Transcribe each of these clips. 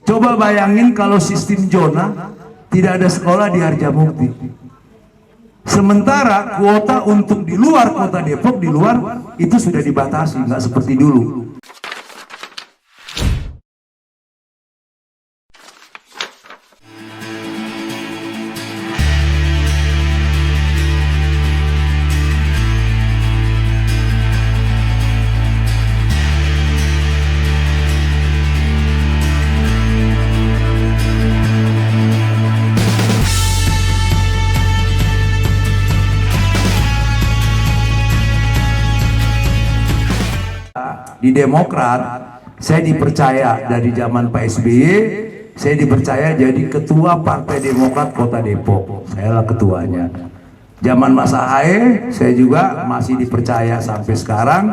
Coba bayangin kalau sistem zona tidak ada sekolah di Harjamukti. Sementara kuota untuk di luar kota Depok, di luar itu sudah dibatasi, nggak seperti dulu. Di Demokrat, saya dipercaya dari zaman Pak SBY, saya dipercaya jadi ketua Partai Demokrat Kota Depok. Saya lah ketuanya. Zaman Mas Ahaye, saya juga masih dipercaya sampai sekarang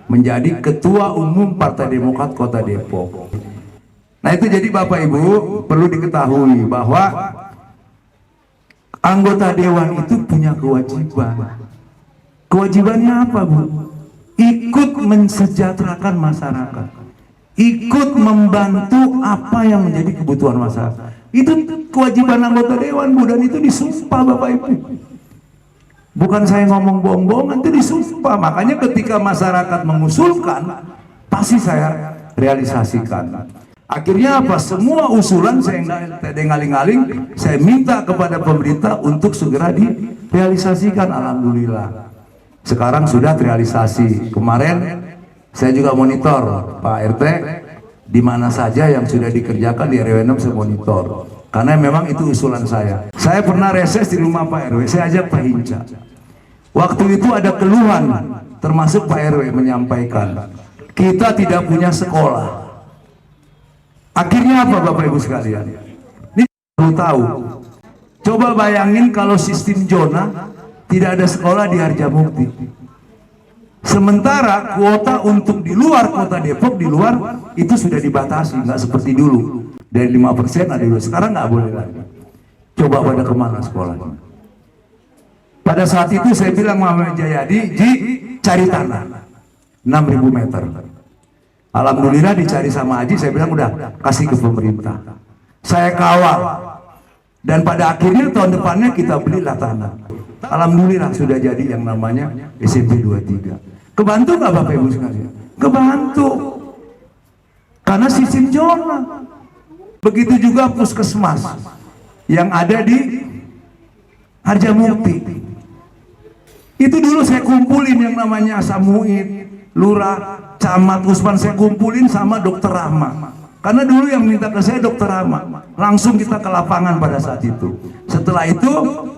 menjadi ketua umum Partai Demokrat Kota Depok. Nah itu jadi Bapak Ibu perlu diketahui bahwa anggota dewan itu punya kewajiban. Kewajibannya apa, Bu? Ikut mensejahterakan masyarakat, ikut membantu apa yang menjadi kebutuhan masyarakat. Itu kewajiban anggota dewan, Bu, dan itu disumpah Bapak Ibu. Bukan saya ngomong bohong-bohongan, itu disumpah. Makanya ketika masyarakat mengusulkan, pasti saya realisasikan. Akhirnya apa? Semua usulan saya ngaling-ngaling, saya minta kepada pemerintah untuk segera direalisasikan. Alhamdulillah. Sekarang sudah terrealisasi. Kemarin saya juga monitor Pak RT di mana saja yang sudah dikerjakan di RW 6 saya monitor. Karena memang itu usulan saya. Saya pernah reses di rumah Pak RW, saya ajak Pak Hinca. Waktu itu ada keluhan, termasuk Pak RW menyampaikan, kita tidak punya sekolah. Akhirnya apa Bapak Ibu sekalian? Ini perlu tahu. Coba bayangin kalau sistem zona tidak ada sekolah di Harjamukti. Sementara kuota untuk di luar kota Depok, di luar itu sudah dibatasi, nggak seperti dulu. Dari 5% ada dulu, sekarang nggak boleh lagi. Coba pada kemana sekolahnya? Pada saat itu saya bilang Muhammad Jayadi, Ji, cari tanah 6.000 meter. Alhamdulillah dicari sama Haji, saya bilang udah kasih ke pemerintah. Saya kawal. Dan pada akhirnya tahun depannya kita belilah tanah. Alhamdulillah sudah jadi yang namanya SMP 23. Kebantu nggak Bapak Ibu sekalian? Kebantu. Karena sistem zona. Begitu juga puskesmas yang ada di Harjamukti. Itu dulu saya kumpulin yang namanya Samuid, Lurah, Camat, Usman, saya kumpulin sama Dokter Rahma. Karena dulu yang minta ke saya Dokter Rahma. Langsung kita ke lapangan pada saat itu. Setelah itu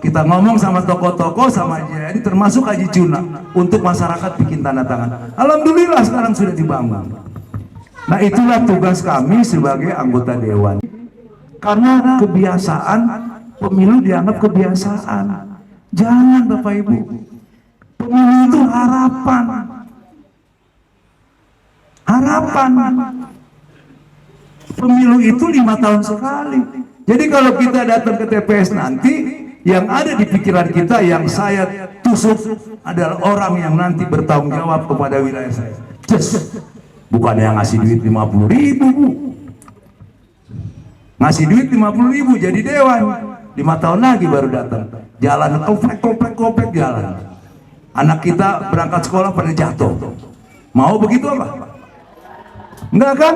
kita ngomong sama tokoh-tokoh, sama jadi termasuk Haji Cuna untuk masyarakat bikin tanda tangan. Alhamdulillah sekarang sudah dibangun. Nah itulah tugas kami sebagai anggota dewan. Karena kebiasaan pemilu dianggap kebiasaan. Jangan Bapak Ibu. Pemilu itu harapan. Harapan. Pemilu itu 5 tahun sekali. Jadi kalau kita datang ke TPS nanti, yang ada di pikiran kita, yang saya tusuk adalah orang yang nanti bertanggung jawab kepada wilayah saya. Bukan yang ngasih duit 50.000, Bu. Ngasih duit 50.000 jadi dewan. 5 tahun lagi baru datang. Jalan komplek jalan. Anak kita berangkat sekolah pada jatuh. Mau begitu apa? Enggak kan?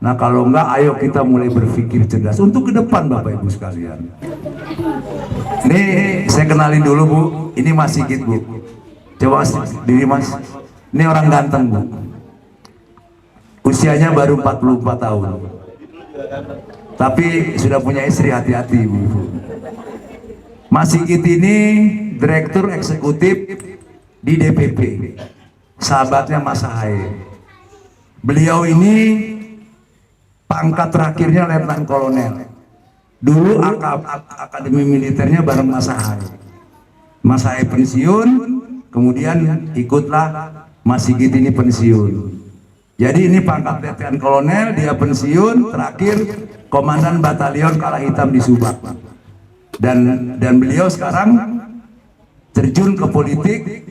Nah kalau enggak, ayo kita mulai berpikir cerdas untuk ke depan Bapak Ibu sekalian. Nih saya kenalin dulu Bu, ini Mas Sigit Bu. Coba diri Mas. Ini orang ganteng Bu. Usianya baru 44 tahun. Tapi sudah punya istri, hati-hati Bu. Mas Sigit ini Direktur Eksekutif di DPP. Sahabatnya Mas Ahaye. Beliau ini pangkat terakhirnya Letnan Kolonel. Dulu akademi militernya bareng Mas Ahaye. Mas Ahaye pensiun, kemudian ikutlah Mas Sigit ini pensiun. Jadi ini pangkat Letnan Kolonel, dia pensiun, terakhir Komandan Batalion Kala Hitam di Subak. Dan beliau sekarang terjun ke politik,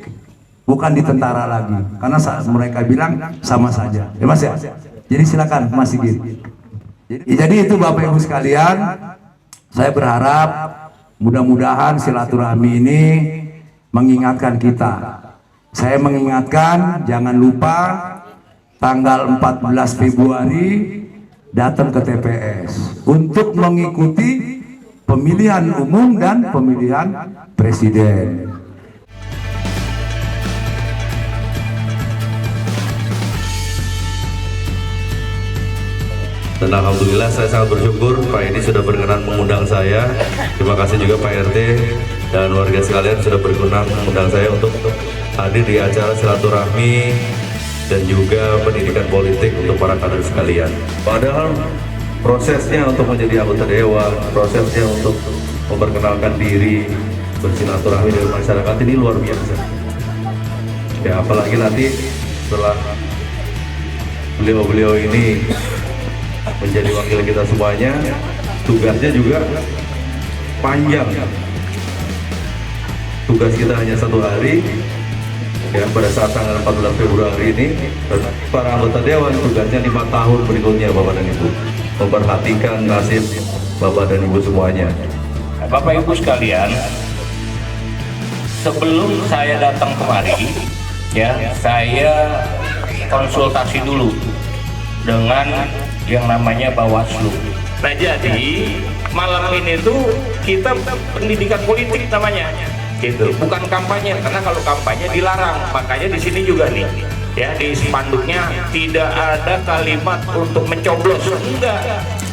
bukan di tentara lagi, karena saat mereka bilang sama saja ya Mas ya. Jadi silakan Mas Sigit. Jadi itu Bapak Ibu sekalian, saya berharap mudah-mudahan silaturahmi ini mengingatkan kita. Saya mengingatkan, jangan lupa tanggal 14 Februari datang ke TPS untuk mengikuti pemilihan umum dan pemilihan presiden. Dan alhamdulillah saya sangat bersyukur Pak Edi sudah berkenan mengundang saya. Terima kasih juga Pak RT dan warga sekalian sudah berkenan mengundang saya untuk hadir di acara silaturahmi dan juga pendidikan politik untuk para kader sekalian. Padahal prosesnya untuk menjadi anggota dewan, prosesnya untuk memperkenalkan diri, bersilaturahmi dengan masyarakat ini luar biasa. Ya, apalagi nanti setelah beliau-beliau ini menjadi wakil kita semuanya, tugasnya juga panjang. Tugas kita hanya 1 hari, ya, pada saat tanggal 14 Februari ini. Para anggota dewan tugasnya 5 tahun berikutnya, Bapak dan Ibu, memperhatikan nasib Bapak dan Ibu semuanya. Bapak Ibu sekalian, sebelum saya datang kemari, ya, saya konsultasi dulu dengan yang namanya Bawaslu. Nah, jadi malam ini tuh kita pendidikan politik namanya, gitu. Bukan kampanye, karena kalau kampanye dilarang. Makanya di sini juga nih, ya, di spanduknya tidak ada kalimat untuk mencoblos, enggak.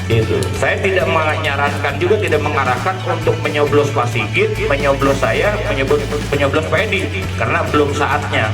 Gitu. Saya tidak menyarankan juga, tidak mengarahkan untuk menyoblos Pak Sigit, menyoblos saya, menyoblos Pak Edi, karena belum saatnya.